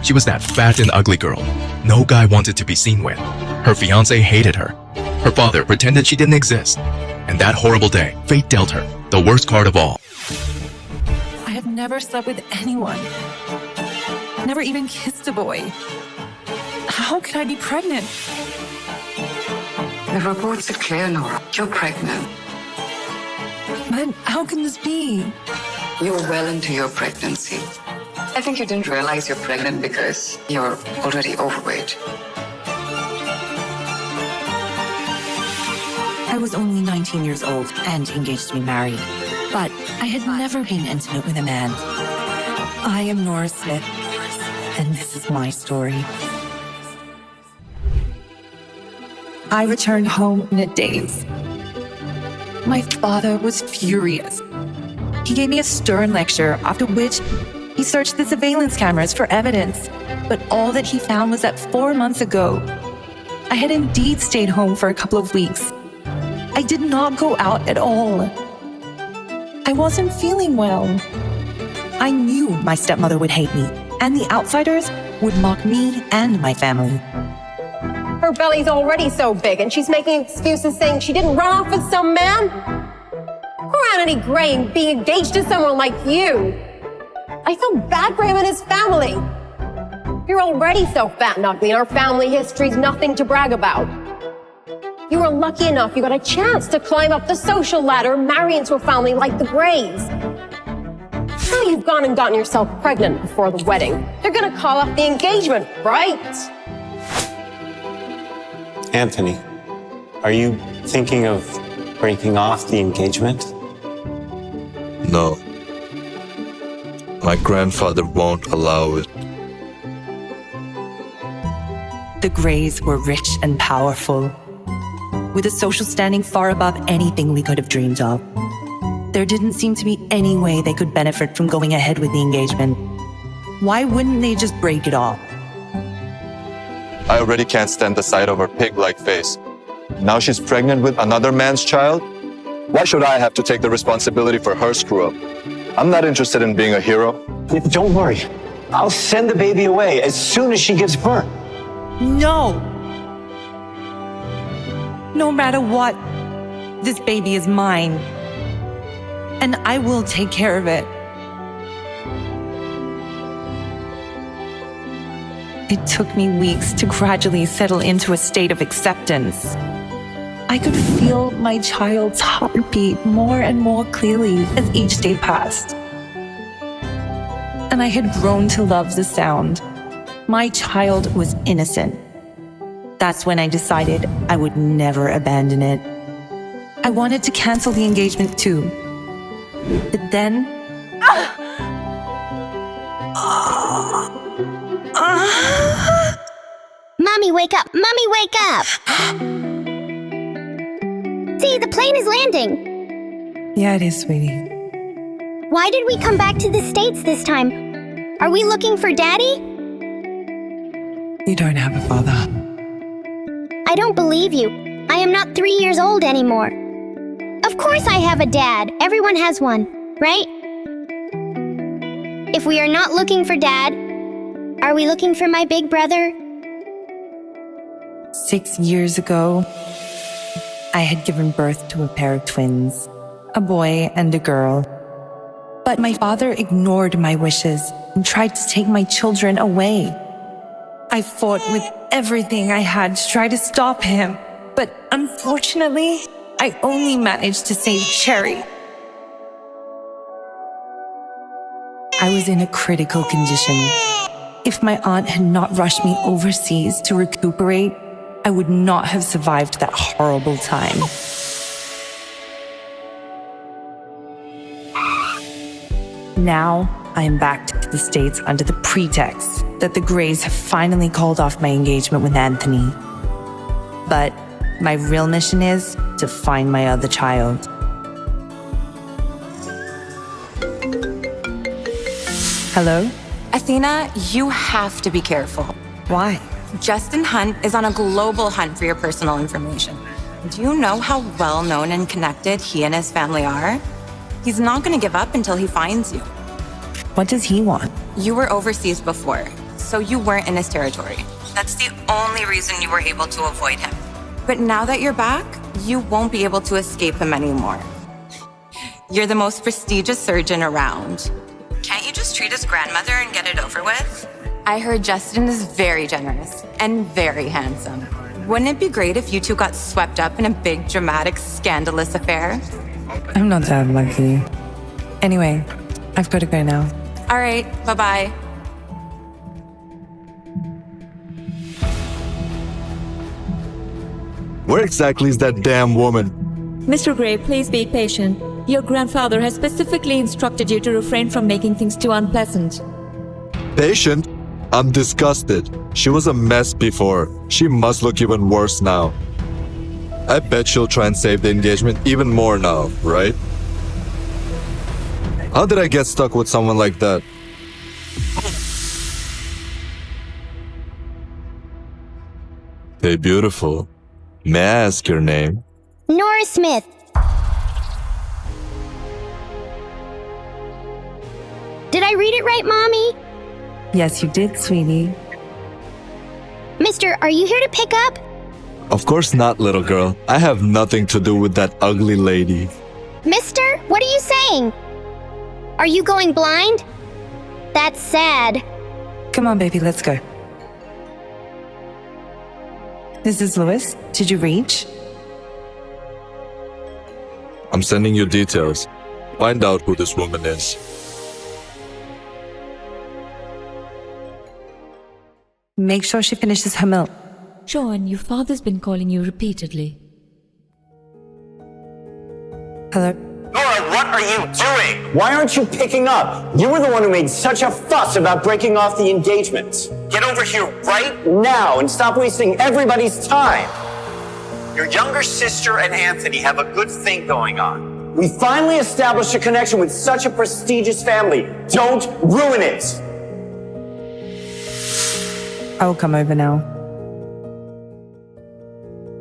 She was that fat and ugly girl no guy wanted to be seen with. Her fiancé hated her. Her father pretended she didn't exist. And that horrible day, fate dealt her the worst card of all. I have never slept with anyone. Never even kissed a boy. How could I be pregnant? The reports are clear, Nora. You're pregnant. But how can this be? You're well into your pregnancy. I think you didn't realize you're pregnant because you're already overweight. I was only 19 years old and engaged to be married, but I had never been intimate with a man. I am Nora Smith, and this is my story. I returned home in a daze. My father was furious. He gave me a stern lecture, after which he searched the surveillance cameras for evidence. But all that he found was that 4 months ago, I had indeed stayed home for a couple of weeks. I did not go out at all. I wasn't feeling well. I knew my stepmother would hate me, and the outsiders would mock me and my family. Her belly's already so big, and she's making excuses saying she didn't run off with some man. Poor Anthony Gray being engaged to someone like you. I feel bad for him and his family. You're already so fat and ugly, and our family history's nothing to brag about. You were lucky enough you got a chance to climb up the social ladder and marry into a family like the Grays. Now you've gone and gotten yourself pregnant before the wedding. They're gonna call off the engagement, right? Anthony, are you thinking of breaking off the engagement? No. My grandfather won't allow it. The Grays were rich and powerful, with a social standing far above anything we could have dreamed of. There didn't seem to be any way they could benefit from going ahead with the engagement. Why wouldn't they just break it off? I already can't stand the sight of her pig-like face. Now she's pregnant with another man's child? Why should I have to take the responsibility for her screw-up? I'm not interested in being a hero. Don't worry. I'll send the baby away as soon as she gives birth. No! No matter what, this baby is mine. And I will take care of it. It took me weeks to gradually settle into a state of acceptance. I could feel my child's heartbeat more and more clearly as each day passed. And I had grown to love the sound. My child was innocent. That's when I decided I would never abandon it. I wanted to cancel the engagement too. But then... Mommy, wake up! Mommy, wake up! See, the plane is landing. Yeah, it is, sweetie. Why did we come back to the States this time? Are we looking for Daddy? You don't have a father. I don't believe you. I am not 3 years old anymore. Of course I have a dad. Everyone has one, right? If we are not looking for Dad, are we looking for my big brother? 6 years ago, I had given birth to a pair of twins, a boy and a girl. But my father ignored my wishes and tried to take my children away. I fought with everything I had to try to stop him, but unfortunately, I only managed to save Cherry. I was in a critical condition. If my aunt had not rushed me overseas to recuperate, I would not have survived that horrible time. Now, I am back to the States under the pretext that the Grays have finally called off my engagement with Anthony. But my real mission is to find my other child. Hello? Athena, you have to be careful. Why? Justin Hunt is on a global hunt for your personal information. Do you know how well known and connected he and his family are? He's not going to give up until he finds you. What does he want? You were overseas before, so you weren't in his territory. That's the only reason you were able to avoid him. But now that you're back, you won't be able to escape him anymore. You're the most prestigious surgeon around. Can't you just treat his grandmother and get it over with? I heard Justin is very generous and very handsome. Wouldn't it be great if you two got swept up in a big, dramatic, scandalous affair? I'm not that lucky. Anyway, I've got to go now. All right, bye-bye. Where exactly is that damn woman? Mr. Gray, please be patient. Your grandfather has specifically instructed you to refrain from making things too unpleasant. Patient? I'm disgusted. She was a mess before. She must look even worse now. I bet she'll try and save the engagement even more now, right? How did I get stuck with someone like that? Hey, beautiful. May I ask your name? Nora Smith. Did I read it right, Mommy? Yes, you did, sweetie. Mister, are you here to pick up? Of course not, little girl. I have nothing to do with that ugly lady. Mister, what are you saying? Are you going blind? That's sad. Come on, baby, let's go. This is Lewis. Did you reach? I'm sending you details. Find out who this woman is. Make sure she finishes her milk. John, your father's been calling you repeatedly. Hello? Nora, what are you doing? Why aren't you picking up? You were the one who made such a fuss about breaking off the engagement. Get over here right now and stop wasting everybody's time. Your younger sister and Anthony have a good thing going on. We finally established a connection with such a prestigious family. Don't ruin it. I will come over now.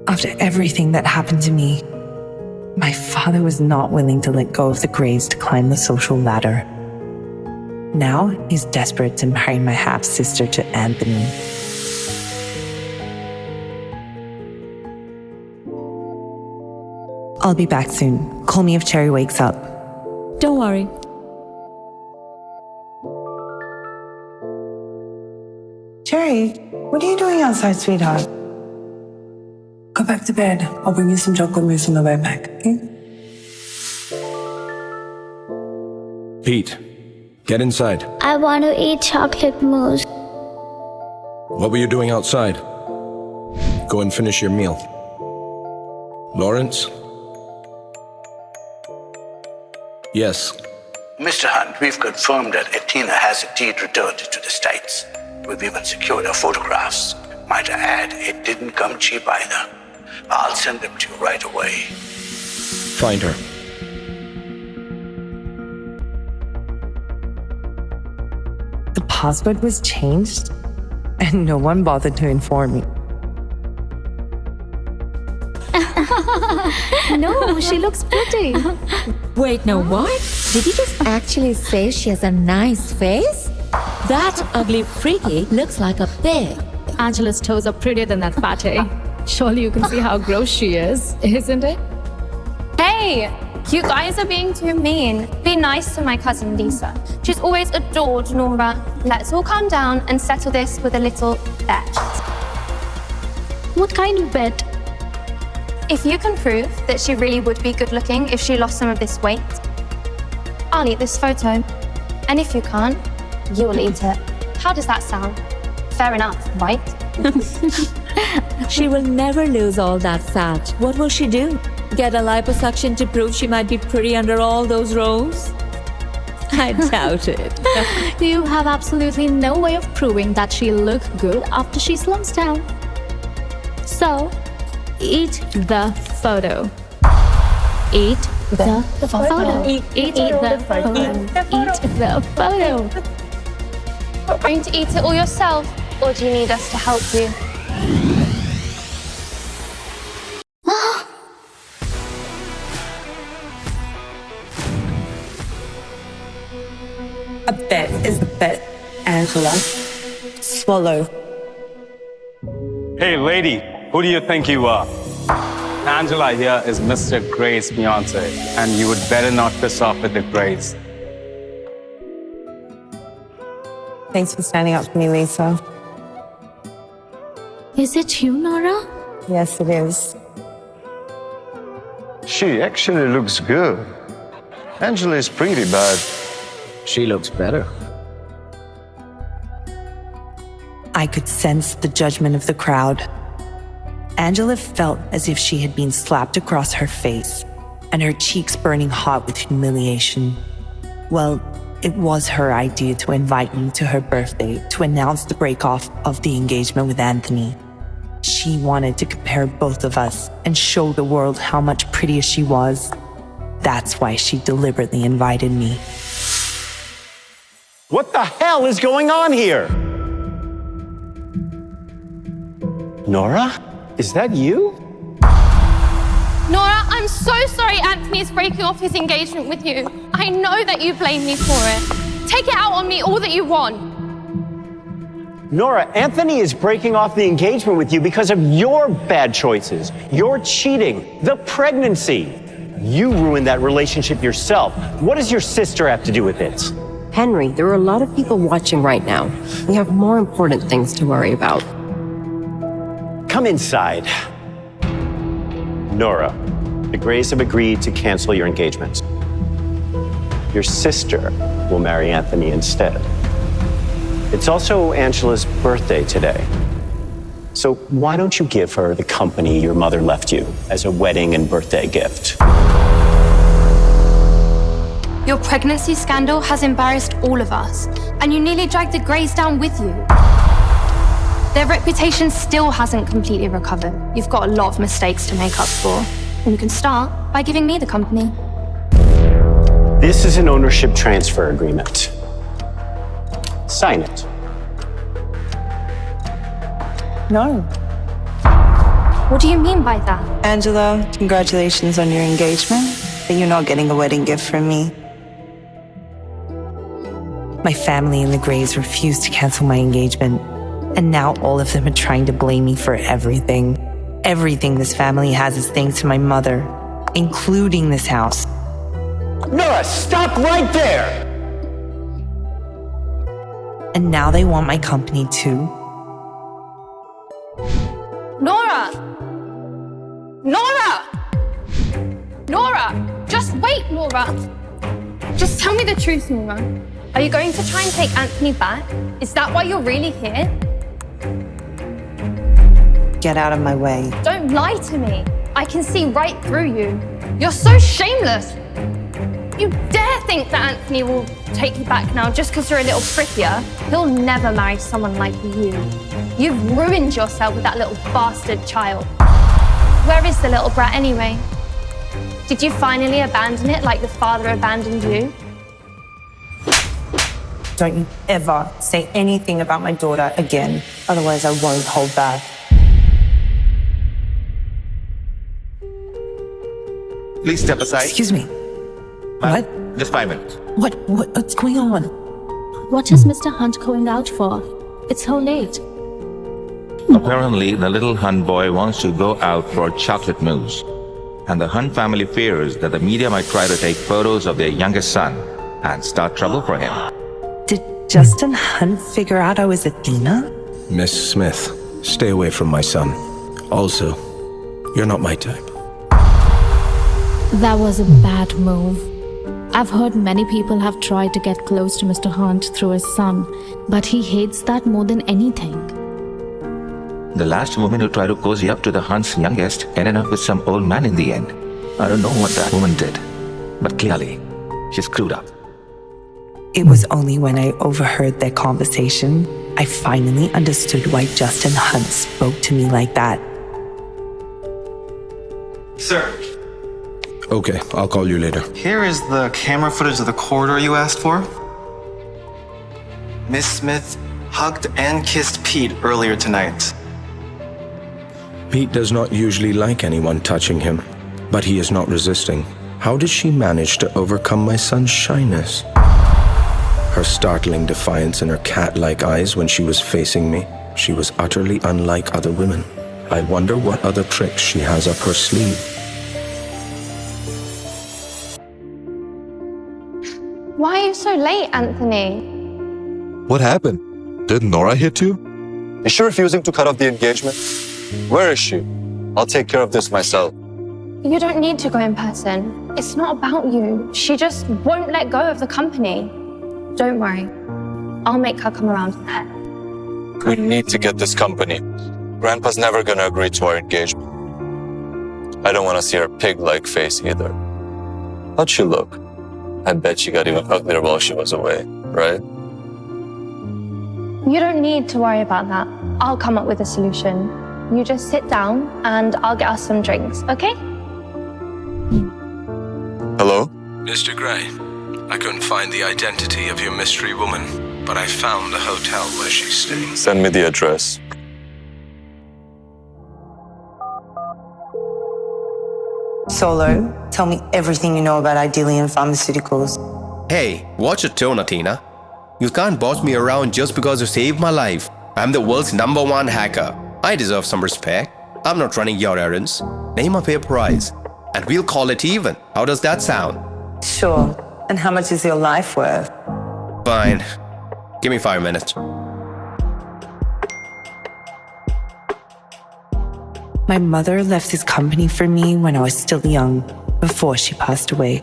After everything that happened to me, my father was not willing to let go of the Grays to climb the social ladder. Now he's desperate to marry my half-sister to Anthony. I'll be back soon. Call me if Cherry wakes up. Don't worry. Cherry, what are you doing outside, sweetheart? Go back to bed. I'll bring you some chocolate mousse on the way back, okay? Pete, get inside. I want to eat chocolate mousse. What were you doing outside? Go and finish your meal. Lawrence? Yes. Mr. Hunt, we've confirmed that Athena has indeed returned to the States. We've even secured her photographs. Might I add, it didn't come cheap either. I'll send them to you right away. Find her. The password was changed, and no one bothered to inform me. No, she looks pretty. Wait, no, what? Did you just actually say she has a nice face? That ugly freaky looks like a pig. Angela's toes are prettier than that pate. Surely you can see how gross she is, isn't it? Hey, you guys are being too mean. Be nice to my cousin Lisa. She's always adored Nora. Let's all calm down and settle this with a little bet. What kind of bet? If you can prove that she really would be good looking if she lost some of this weight, I'll eat this photo. And if you can't, you'll eat it. How does that sound? Fair enough, right? She will never lose all that fat. What will she do? Get a liposuction to prove she might be pretty under all those rows? I doubt it. You have absolutely no way of proving that she'll look good after she slumps down. So, eat the photo. Eat the photo. Eat the photo. Eat the photo. Are you going to eat it all yourself, or do you need us to help you? A bet is a bet, Angela. swallow. Hey, lady, who do you think you are? Angela here is Mr. Gray's fiance, and you would better not piss off with the Grays. Thanks for standing up for me, Lisa. Is it you, Nora? Yes, it is. She actually looks good. Angela is pretty, but she looks better. I could sense the judgment of the crowd. Angela felt as if she had been slapped across her face and her cheeks burning hot with humiliation. Well, it was her idea to invite me to her birthday to announce the break-off of the engagement with Anthony. She wanted to compare both of us and show the world how much prettier she was. That's why she deliberately invited me. What the hell is going on here? Nora? Is that you? Nora, I'm so sorry Anthony is breaking off his engagement with you. I know that you blame me for it. Take it out on me all that you want. Nora, Anthony is breaking off the engagement with you because of your bad choices. Your cheating, the pregnancy. You ruined that relationship yourself. What does your sister have to do with it? Henry, there are a lot of people watching right now. We have more important things to worry about. Come inside. Nora, the Grays have agreed to cancel your engagement. Your sister will marry Anthony instead. It's also Angela's birthday today. So why don't you give her the company your mother left you as a wedding and birthday gift? Your pregnancy scandal has embarrassed all of us, and you nearly dragged the Grays down with you. Their reputation still hasn't completely recovered. You've got a lot of mistakes to make up for. And you can start by giving me the company. This is an ownership transfer agreement. Sign it. No. What do you mean by that? Angela, congratulations on your engagement, but you're not getting a wedding gift from me. My family and the Grays refused to cancel my engagement, and now all of them are trying to blame me for everything. Everything this family has is thanks to my mother, including this house. Nora, stop right there! And now they want my company too. Nora! Nora! Nora! Just wait, Nora! Just tell me the truth, Nora. Are you going to try and take Anthony back? Is that why you're really here? Get out of my way. Don't lie to me. I can see right through you. You're so shameless. You dare think that Anthony will take you back now just because you're a little prettier? He'll never marry someone like you. You've ruined yourself with that little bastard child. Where is the little brat anyway? Did you finally abandon it like the father abandoned you? Don't you ever say anything about my daughter again. Otherwise, I won't hold back. Please step aside. Excuse me. What? Just 5 minutes. What's going on? What is Mr. Hunt going out for? It's so late. Apparently, the little Hunt boy wants to go out for chocolate mousse. And the Hunt family fears that the media might try to take photos of their youngest son and start trouble for him. Did Justin Hunt figure out I was Athena? Miss Smith, stay away from my son. Also, you're not my type. That was a bad move. I've heard many people have tried to get close to Mr. Hunt through his son, but he hates that more than anything. The last woman who tried to cozy up to the Hunt's youngest ended up with some old man in the end. I don't know what that woman did, but clearly, she screwed up. It was only when I overheard their conversation, I finally understood why Justin Hunt spoke to me like that. Sir. Okay, I'll call you later. Here is the camera footage of the corridor you asked for. Miss Smith hugged and kissed Pete earlier tonight. Pete does not usually like anyone touching him, but he is not resisting. How did she manage to overcome my son's shyness? Her startling defiance in her cat-like eyes when she was facing me. She was utterly unlike other women. I wonder what other tricks she has up her sleeve. Why are you so late, Anthony? What happened? Did Nora hit you? Is she refusing to cut off the engagement? Where is she? I'll take care of this myself. You don't need to go in person. It's not about you. She just won't let go of the company. Don't worry. I'll make her come around there. We need to get this company. Grandpa's never gonna agree to our engagement. I don't want to see her pig-like face either. How'd she look? I bet she got even uglier while she was away, right? You don't need to worry about that. I'll come up with a solution. You just sit down and I'll get us some drinks, okay? Hello? Mr. Gray, I couldn't find the identity of your mystery woman, but I found the hotel where she's staying. Send me the address. Solo, tell me everything you know about Idelian Pharmaceuticals. Hey, watch your tone, Athena. You can't boss me around just because you saved my life. I'm the world's #1 hacker. I deserve some respect. I'm not running your errands. Name a fair price, and we'll call it even. How does that sound? Sure. And how much is your life worth? Fine. Give me 5 minutes. My mother left this company for me when I was still young, before she passed away.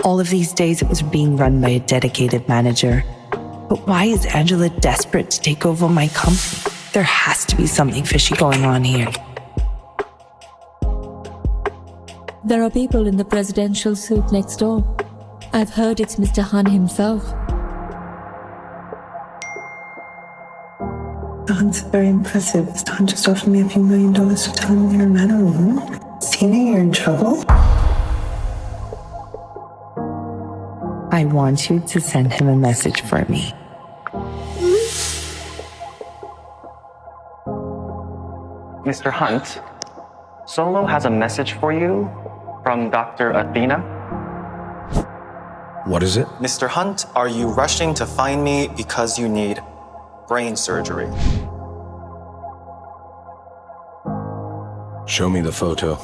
All of these days it was being run by a dedicated manager. But why is Angela desperate to take over my company? There has to be something fishy going on here. There are people in the presidential suite next door. I've heard it's Mr. Han himself. That's very impressive. Stan just offered me a few $1 million to tell him you're a man or a woman. Tina, you're in trouble. I want you to send him a message for me. Mr. Hunt, Solo has a message for you from Dr. Athena. What is it? Mr. Hunt, are you rushing to find me because you need brain surgery? Show me the photo.